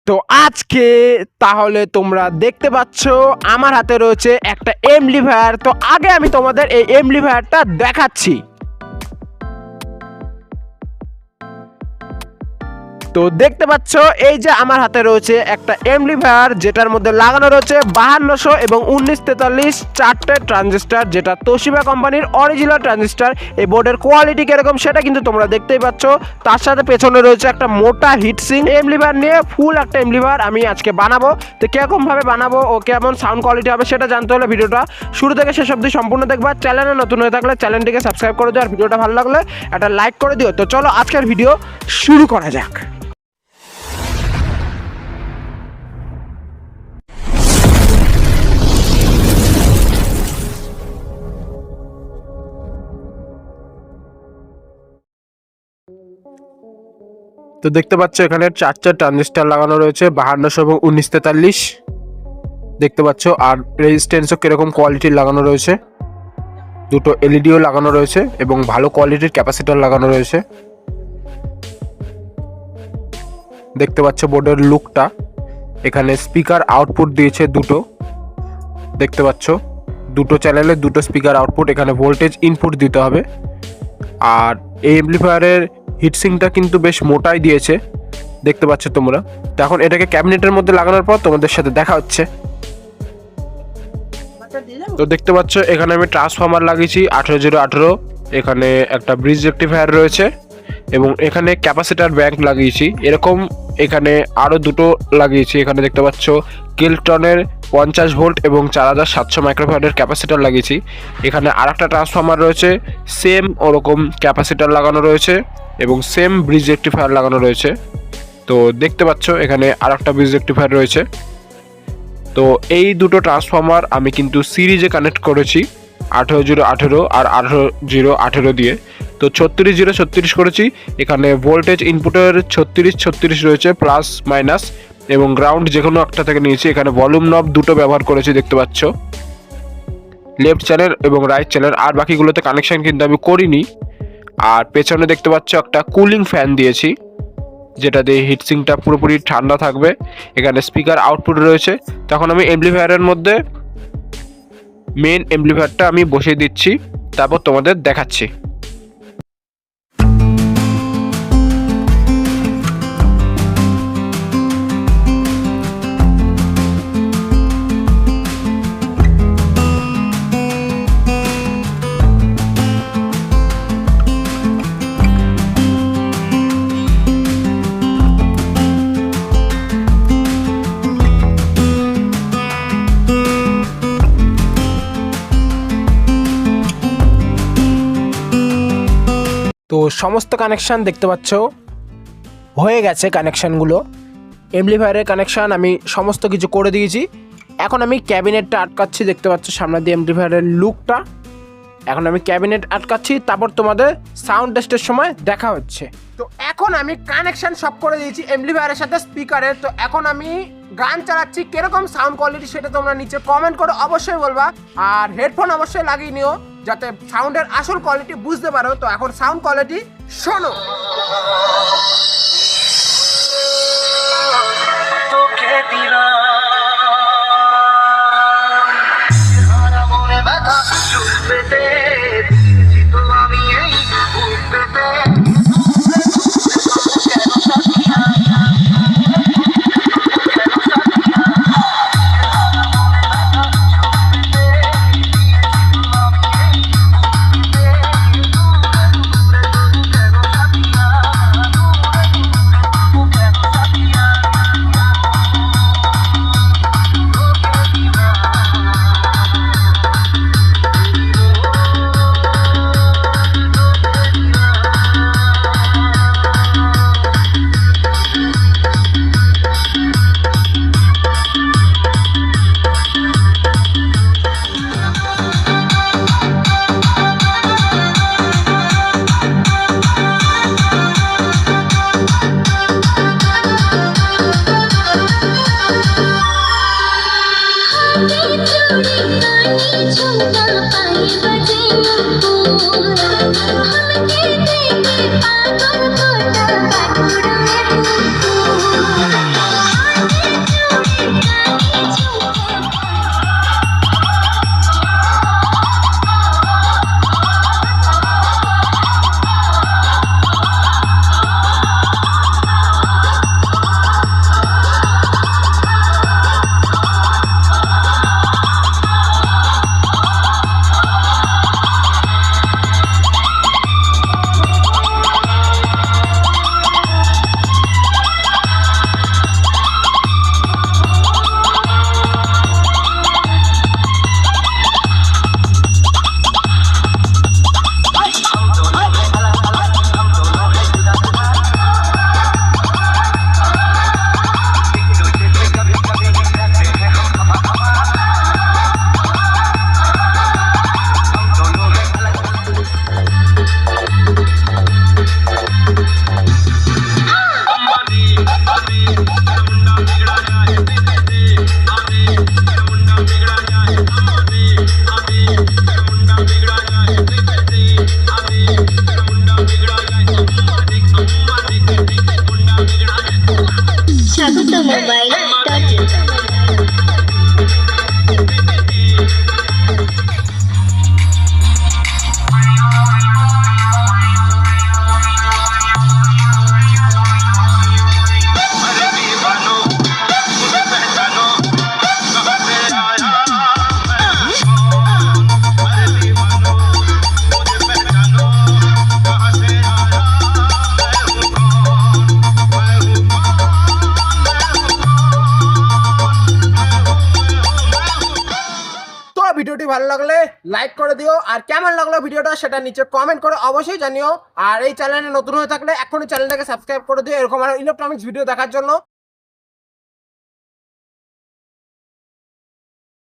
তো আজকে তাহলে তোমরা দেখতে পাচ্ছ আমার হাতে রয়েছে একটা এমপ্লিফায়ার। তো আগে আমি তোমাদের এই এমপ্লিফায়ারটা দেখাচ্ছি। তো দেখতে পাচ্ছ এই যে আমার হাতে রয়েছে একটা এমপ্লিফায়ার, যেটার মধ্যে লাগানো রয়েছে 5200 এবং 1943 চারটে ট্রানজিস্টার, যেটা তোশিবা কোম্পানির অরিজিনাল ট্রানজিস্টার। এই বোর্ডের কোয়ালিটি কিরকম সেটা কিন্তু তোমরা দেখতেই পাচ্ছ। তার সাথে পেছনে রয়েছে একটা মোটা হিটসিং। এমপ্লিফায়ার নিয়ে ফুল একটা এমপ্লিফায়ার আমি আজকে বানাবো। তো কিরকম ভাবে বানাবো ও কেমন সাউন্ড কোয়ালিটি হবে সেটা জানতে হলে ভিডিওটা শুরু থেকে শেষ অবধি সম্পূর্ণ দেখবা। চ্যানেলে নতুন হয়ে থাকলে চ্যানেলটিকে সাবস্ক্রাইব করে দিও, আর ভিডিওটা ভালো লাগলে একটা লাইক করে দিও। তো চলো আজকের ভিডিও শুরু করা যাক। তো দেখতে পাচ্ছ এখানে চারটা ট্রানজিস্টার লাগানো রয়েছে 5200 এবং 1943 দেখতে পাচ্ছ। আর রেজিস্ট্যান্সও কিরকম কোয়ালিটির লাগানো রয়েছে, দুটো এলইডিও লাগানো রয়েছে এবং ভালো কোয়ালিটির ক্যাপাসিটর লাগানো রয়েছে। দেখতে পাচ্ছ বোর্ডের লুকটা। এখানে স্পিকার আউটপুট দিয়েছে দুটো, দেখতে পাচ্ছ দুটো চ্যানেলে দুটো স্পিকার আউটপুট। এখানে ভোল্টেজ ইনপুট দিতে হবে। আর এই অ্যাম্প্লিফায়ারের হিটসিংটা কিন্তু বেশ মোটাই দিয়েছে, দেখতে পাচ্ছ তোমরা। তো এখন এটাকে ক্যাবিনেটের মধ্যে লাগানোর পর তোমাদের সাথে দেখা হচ্ছে। তো দেখতে পাচ্ছ এখানে আমি ট্রান্সফর্মার লাগিয়েছি 18018। এখানে একটা ব্রিজ রেকটিফায়ার রয়েছে এবং এখানে ক্যাপাসিটার ব্যাংক লাগিয়েছি। এরকম এখানে আরও দুটো লাগিয়েছি। এখানে দেখতে পাচ্ছ কেলটনের 50 ভোল্ট এবং 4700 মাইক্রোফ্যারাডের ক্যাপাসিটার লাগিয়েছি। এখানে আর একটা ট্রান্সফর্মার রয়েছে, সেম ওরকম ক্যাপাসিটার লাগানো রয়েছে এবং সেম ব্রিজ রেকটিফায়ার লাগানো রয়েছে। তো দেখতে পাচ্ছ এখানে আর একটা ব্রিজ রেকটিফায়ার রয়েছে। তো এই দুটো ট্রান্সফর্মার আমি কিন্তু সিরিজে কানেক্ট করেছি 18018 আর 18018 দিয়ে। তো 3636 করেছি। এখানে ভোল্টেজ ইনপুটের 3636 রয়েছে প্লাস মাইনাস, এবং গ্রাউন্ড যে কোনো একটা থেকে নিয়েছি। এখানে ভলিউম নব দুটো ব্যবহার করেছি, দেখতে পাচ্ছ লেফট চ্যানেল এবং রাইট চ্যানেল। আর বাকিগুলোতে কানেকশান কিন্তু আমি করিনি। আর পেছনে দেখতে পাচ্ছ একটা কুলিং ফ্যান দিয়েছি, যেটা দিয়ে হিটসিংটা পুরোপুরি ঠান্ডা থাকবে। এখানে স্পিকার আউটপুট রয়েছে। তখন আমি অ্যাম্প্লিফায়ারের মধ্যে মেন অ্যাম্প্লিফায়ারটা আমি বসিয়ে দিচ্ছি, তারপর তোমাদের দেখাচ্ছি। তো সমস্ত কানেকশান দেখতে পাচ্ছ হয়ে গেছে। কানেকশানগুলো এমপ্লিফায়ারের কানেকশান আমি সমস্ত কিছু করে দিয়েছি। এখন আমি ক্যাবিনেটটা আটকাচ্ছি, দেখতে পাচ্ছ সামনে দিয়ে এমপ্লিফায়ারের লুকটা। এখন আমি ক্যাবিনেট আটকাচ্ছি, তারপর তোমাদের সাউন্ড টেস্টের সময় দেখা হচ্ছে। তো এখন আমি কানেকশান সব করে দিয়েছি এমপ্লিফায়ারের সাথে স্পিকারের। তো এখন আমি গান চালাচ্ছি, কিরকম সাউন্ড কোয়ালিটি সেটা তোমরা নিচে কমেন্ট করে অবশ্যই বলবা। আর হেডফোন অবশ্যই লাগিয়ে নিও যাতে সাউন্ডের আসল কোয়ালিটি বুঝতে পারো। তো এখন সাউন্ড কোয়ালিটি শোনো। স্বাগত মোবাইল ডট ইন। ভিডিওটি ভালো লাগলে লাইক করে দিও, আর কেমন লাগলো ভিডিওটা সেটা নিচে কমেন্ট করে অবশ্যই জানিও। আর এই চ্যানেলে নতুন হয়ে থাকলে এখনই চ্যানেলটাকে সাবস্ক্রাইব করে দিও এরকম আরো ইলেকট্রনিক্স ভিডিও দেখার জন্য।